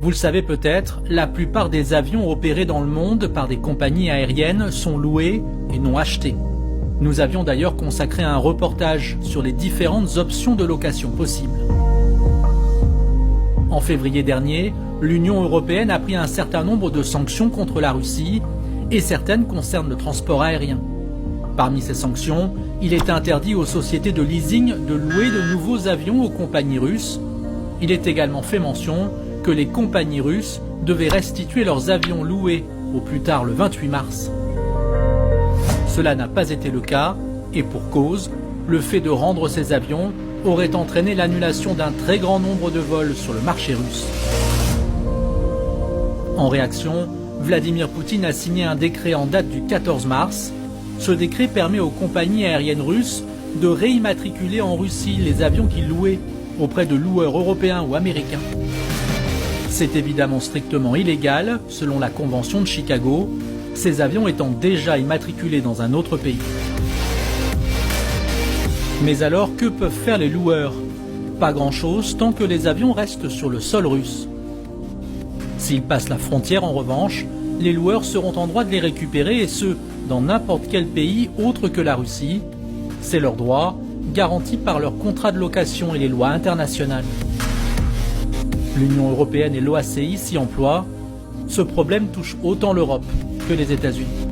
Vous le savez peut-être, la plupart des avions opérés dans le monde par des compagnies aériennes sont loués et non achetés. Nous avions d'ailleurs consacré un reportage sur les différentes options de location possibles. En février dernier, l'Union européenne a pris un certain nombre de sanctions contre la Russie et certaines concernent le transport aérien. Parmi ces sanctions, il est interdit aux sociétés de leasing de louer de nouveaux avions aux compagnies russes. Il est également fait mention que les compagnies russes devaient restituer leurs avions loués au plus tard le 28 mars. Cela n'a pas été le cas et pour cause, le fait de rendre ces avions aurait entraîné l'annulation d'un très grand nombre de vols sur le marché russe. En réaction, Vladimir Poutine a signé un décret en date du 14 mars. Ce décret permet aux compagnies aériennes russes de réimmatriculer en Russie les avions qu'ils louaient auprès de loueurs européens ou américains. C'est évidemment strictement illégal, selon la Convention de Chicago, ces avions étant déjà immatriculés dans un autre pays. Mais alors, que peuvent faire les loueurs? Pas grand-chose tant que les avions restent sur le sol russe. S'ils passent la frontière, en revanche, les loueurs seront en droit de les récupérer, et ce, dans n'importe quel pays autre que la Russie. C'est leur droit, garanti par leur contrat de location et les lois internationales. L'Union européenne et l'OACI s'y emploient. Ce problème touche autant l'Europe que les États-Unis.